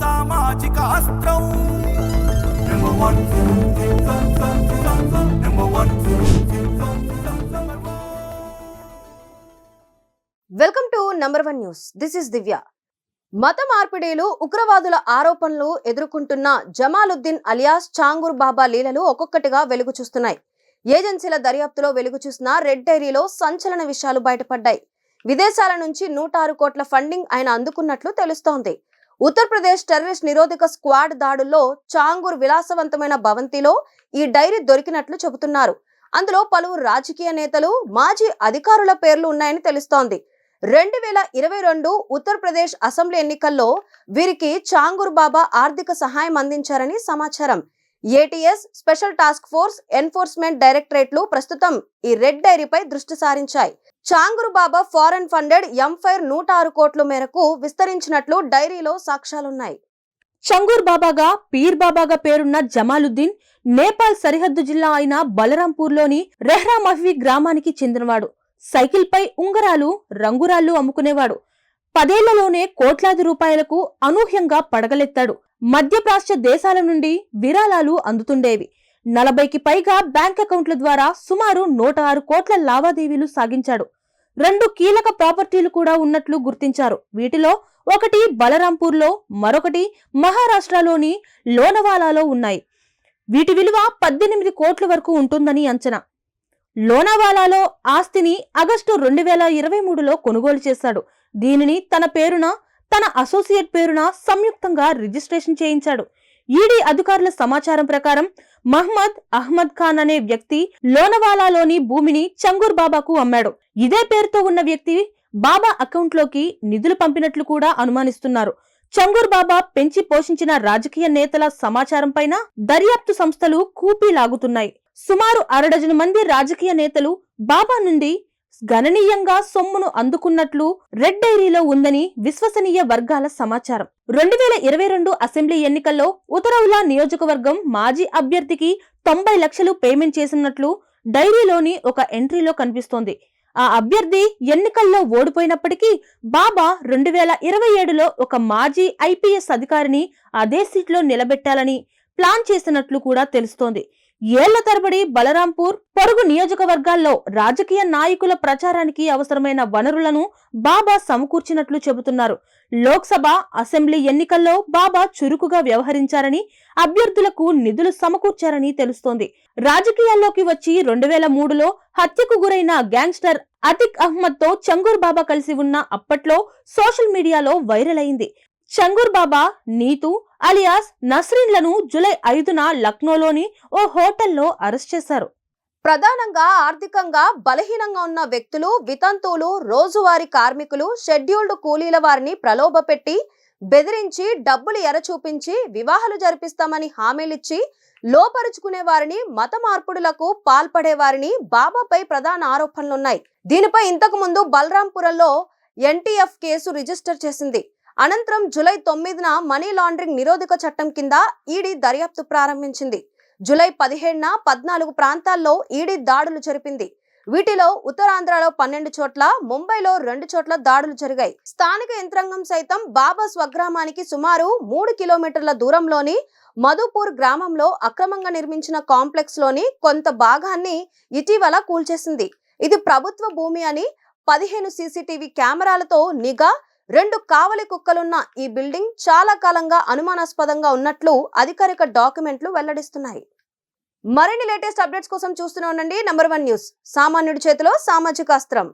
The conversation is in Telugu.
సామాజిక అస్త్రం welcome to number 1 news. This is Divya. మత మార్పిడీలు, ఉగ్రవాదుల ఆరోపణలు ఎదుర్కొంటున్న జమాలుద్దీన్ అలియాస్ చాంగూర్ బాబా లీలలు ఒక్కొక్కటిగా వెలుగు చూస్తున్నాయి. ఏజెన్సీల దర్యాప్తులో వెలుగు చూసిన రెడ్ డైరీలో సంచలన విషయాలు బయటపడ్డాయి. విదేశాల నుంచి 106 కోట్ల ఫండింగ్ ఆయన అందుకున్నట్లు తెలుస్తోంది. ఉత్తరప్రదేశ్ టెర్రరిస్ట్ నిరోధక స్క్వాడ్ దాడుల్లో చాంగూర్ విలాసవంతమైన భవంతిలో ఈ డైరీ దొరికినట్లు చెబుతున్నారు. అందులో పలువురు రాజకీయ నేతలు, మాజీ అధికారుల పేర్లు ఉన్నాయని తెలుస్తోంది. 2022 ఉత్తరప్రదేశ్ అసెంబ్లీ ఎన్నికల్లో వీరికి చాంగూర్ బాబా ఆర్థిక సహాయం అందించారని సమాచారం. ATS, special task force, enforcement డైరెక్టరేట్లు ప్రస్తుతం ఈ రెడ్ డైరీపై దృష్టి సారించాయి. Changur Baba foreign funded empire 106 కోట్ల మేరకు విస్తరించినట్లు డైరీలో సాక్ష్యాలున్నాయి. చాంగూర్ బాబాగా, పీర్ బాబాగా పేరున్న జమాలుద్దీన్ నేపాల్ సరిహద్దు జిల్లా అయిన బలరాంపూర్లోని రెహ్రా మహ్వీ గ్రామానికి చెందినవాడు. సైకిల్పై ఉంగరాలు, రంగురాళ్లు అమ్ముకునేవాడు. 10 ఏళ్లలోనే కోట్లాది రూపాయలకు అనూహ్యంగా పడగలెత్తాడు. మధ్యప్రాచ్య దేశాల నుండి విరాళాలు అందుతుండేవి. 40కి పైగా బ్యాంక్ అకౌంట్ల ద్వారా సుమారు 106 కోట్ల లావాదేవీలు సాగించాడు. 2 కీలక ప్రాపర్టీలు కూడా ఉన్నట్లు గుర్తించారు. వీటిలో ఒకటి బలరాంపూర్లో, మరొకటి మహారాష్ట్రలోని లోనావాలాలో ఉన్నాయి. వీటి విలువ 18 కోట్ల వరకు ఉంటుందని అంచనా. లోనావాలాలో ఆస్తిని ఆగస్టు 2023లో కొనుగోలు చేశాడు. దీనిని తన పేరున, తన అసోసియేట్ పేరున సంయుక్తంగా రిజిస్ట్రేషన్ చేయించాడు. ఈడీ అధికారుల సమాచారం ప్రకారం మహ్మద్ అహ్మద్ ఖాన్ అనే వ్యక్తి లోనావాలాలోని భూమిని చాంగూర్ బాబాకు అమ్మాడు. ఇదే పేరుతో ఉన్న వ్యక్తి బాబా అకౌంట్లోకి నిధులు పంపినట్లు కూడా అనుమానిస్తున్నారు. చాంగూర్ బాబా పెంచి పోషించిన రాజకీయ నేతల సమాచారం పైన దర్యాప్తు సంస్థలు కూపీ లాగుతున్నాయి. సుమారు 6 డజను మంది రాజకీయ నేతలు బాబా నుండి గణనీయంగా సొమ్మును అందుకున్నట్లు రెడ్ డైరీలో ఉందని విశ్వసనీయ వర్గాల సమాచారం. 2022 అసెంబ్లీ ఎన్నికల్లో ఉత్తరౌలా నియోజకవర్గం మాజీ అభ్యర్థికి 90 లక్షలు పేమెంట్ చేసినట్లు డైరీలోని ఒక ఎంట్రీలో కనిపిస్తోంది. ఆ అభ్యర్థి ఎన్నికల్లో ఓడిపోయినప్పటికీ బాబా 2027లో ఒక మాజీ ఐపీఎస్ అధికారిని అదే సీట్లో నిలబెట్టాలని ప్లాన్ చేసినట్లు కూడా తెలుస్తోంది. ఏళ్ల తరబడి బలరాంపూర్, పొరుగు నియోజకవర్గాల్లో రాజకీయ నాయకుల ప్రచారానికి అవసరమైన వనరులను బాబా సమకూర్చినట్లు చెబుతున్నారు. లోక్సభ, అసెంబ్లీ ఎన్నికల్లో బాబా చురుకుగా వ్యవహరించారని, అభ్యర్థులకు నిధులు సమకూర్చారని తెలుస్తోంది. రాజకీయాల్లోకి వచ్చి 2003లో హత్యకు గురైన గ్యాంగ్స్టర్ అతిక్ అహ్మద్ తో చాంగూర్ బాబా కలిసి ఉన్న అప్పట్లో సోషల్ మీడియాలో వైరల్ అయింది. చాంగూర్ బాబా, నీతు అలియాస్ నస్రీన్లను జూలై 5న లక్నోలోని ఓ హోటల్లో అరెస్ట్ చేశారు. ప్రధానంగా ఆర్థికంగా బలహీనంగా ఉన్న వ్యక్తులు, వితంతువులు, రోజువారీ కార్మికులు, షెడ్యూల్డ్ కూలీల వారిని ప్రలోభపెట్టి, బెదిరించి, డబ్బులు ఎరచూపించి వివాహాలు జరిపిస్తామని హామీలిచ్చి లోపరుచుకునే వారిని, మత మార్పుడులకు పాల్పడే వారిని బాబాపై ప్రధాన ఆరోపణలున్నాయి. దీనిపై ఇంతకు ముందు బలరాంపురంలో ఎన్టీఎఫ్ కేసు రిజిస్టర్ చేసింది. అనంతరం జూలై 9న మనీ లాండరింగ్ నిరోధక చట్టం కింద ఈడీ దర్యాప్తు ప్రారంభించింది. జూలై 17న 14 ప్రాంతాల్లో ఈడీ దాడులు జరిపింది. వీటిలో ఉత్తరాంధ్రలో 12 చోట్ల, ముంబైలో 2 చోట్ల దాడులు జరిగాయి. స్థానిక యంత్రాంగం సైతం బాబా స్వగ్రామానికి సుమారు 3 కిలోమీటర్ల దూరంలోని మధుపూర్ గ్రామంలో అక్రమంగా నిర్మించిన కాంప్లెక్స్ లోని కొంత భాగాన్ని ఇటీవల కూల్చేసింది. ఇది ప్రభుత్వ భూమి అని, 15 సీసీటీవీ కెమెరాలతో నిఘా, 2 కావలి కుక్కలున్న ఈ బిల్డింగ్ చాలా కాలంగా అనుమానాస్పదంగా ఉన్నట్లు అధికారిక డాక్యుమెంట్లు వెల్లడిస్తున్నాయి. మరిన్ని లేటెస్ట్ అప్డేట్స్ కోసం చూస్తూనే ఉండండి నంబర్ 1 న్యూస్. సామాన్యుడి చేతిలో సామాజిక అస్త్రం.